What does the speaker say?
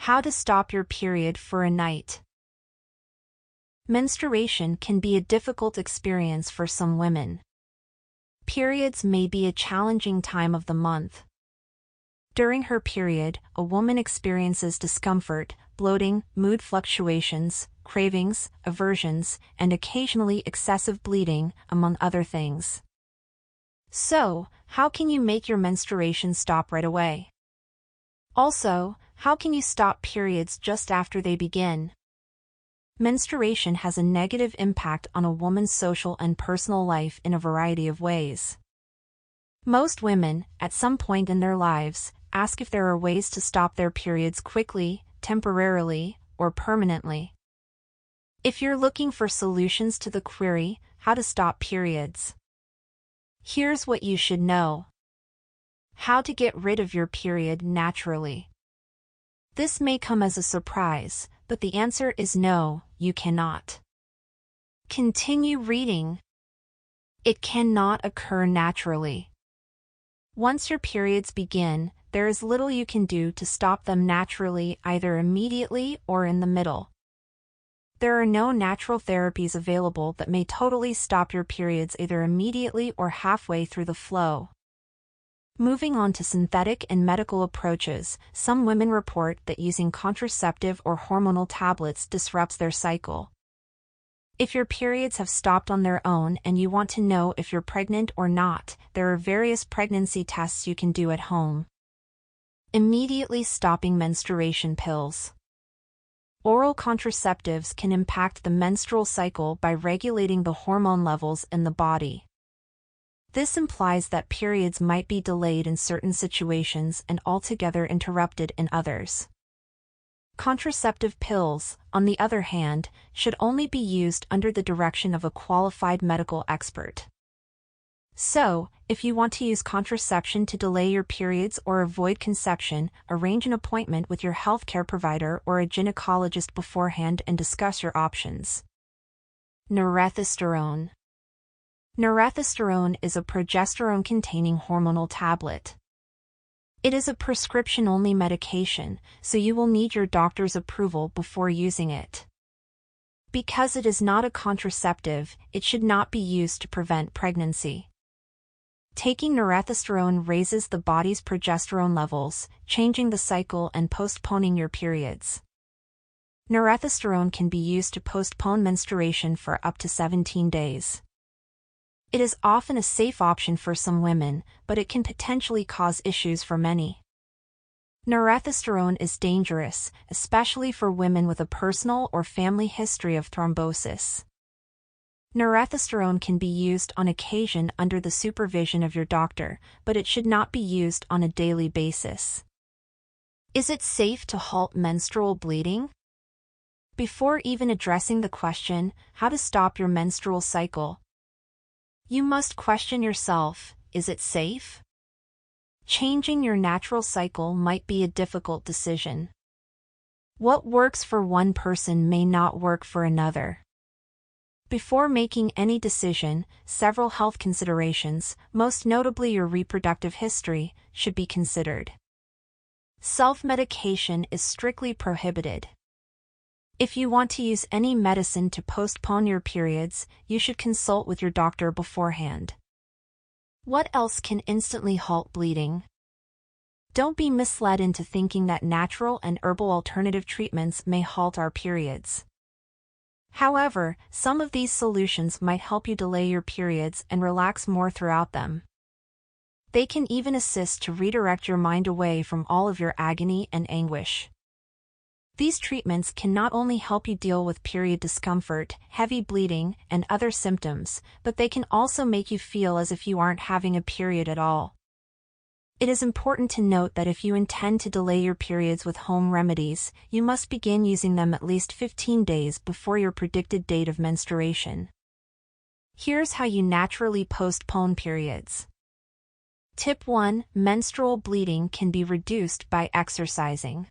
How to stop your period for a night. Menstruation can be a difficult experience for some women. Periods may be a challenging time of the month. During her period, a woman experiences discomfort, bloating, mood fluctuations, cravings, aversions, and occasionally excessive bleeding, among other things. So, how can you make your menstruation stop right away? Also, how can you stop periods just after they begin? Menstruation has a negative impact on a woman's social and personal life in a variety of ways. Most women, at some point in their lives, ask if there are ways to stop their periods quickly, temporarily, or permanently. If you're looking for solutions to the query, how to stop periods, here's what you should know. How to get rid of your period naturally. This may come as a surprise, but the answer is no, you cannot. Continue reading. It cannot occur naturally. Once your periods begin, there is little you can do to stop them naturally, either immediately or in the middle. There are no natural therapies available that may totally stop your periods either immediately or halfway through the flow. Moving on to synthetic and medical approaches, some women report that using contraceptive or hormonal tablets disrupts their cycle. If your periods have stopped on their own and you want to know if you're pregnant or not, there are various pregnancy tests you can do at home. Immediately stopping menstruation pills. Oral contraceptives can impact the menstrual cycle by regulating the hormone levels in the body. This implies that periods might be delayed in certain situations and altogether interrupted in others. Contraceptive pills, on the other hand, should only be used under the direction of a qualified medical expert. So, if you want to use contraception to delay your periods or avoid conception, arrange an appointment with your healthcare provider or a gynecologist beforehand and discuss your options. Norethisterone. Norethisterone is a progesterone-containing hormonal tablet. It is a prescription-only medication, so you will need your doctor's approval before using it. Because it is not a contraceptive, it should not be used to prevent pregnancy. Taking norethisterone raises the body's progesterone levels, changing the cycle and postponing your periods. Norethisterone can be used to postpone menstruation for up to 17 days. It is often a safe option for some women, but it can potentially cause issues for many. Norethisterone is dangerous, especially for women with a personal or family history of thrombosis. Norethisterone can be used on occasion under the supervision of your doctor, but it should not be used on a daily basis. Is it safe to halt menstrual bleeding? Before even addressing the question, how to stop your menstrual cycle, you must question yourself, is it safe? Changing your natural cycle might be a difficult decision. What works for one person may not work for another. Before making any decision, several health considerations, most notably your reproductive history, should be considered. Self-medication is strictly prohibited. If you want to use any medicine to postpone your periods, you should consult with your doctor beforehand. What else can instantly halt bleeding? Don't be misled into thinking that natural and herbal alternative treatments may halt our periods. However, some of these solutions might help you delay your periods and relax more throughout them. They can even assist to redirect your mind away from all of your agony and anguish. These treatments can not only help you deal with period discomfort, heavy bleeding, and other symptoms, but they can also make you feel as if you aren't having a period at all. It is important to note that if you intend to delay your periods with home remedies, you must begin using them at least 15 days before your predicted date of menstruation. Here's how you naturally postpone periods. Tip 1. Menstrual bleeding can be reduced by exercising.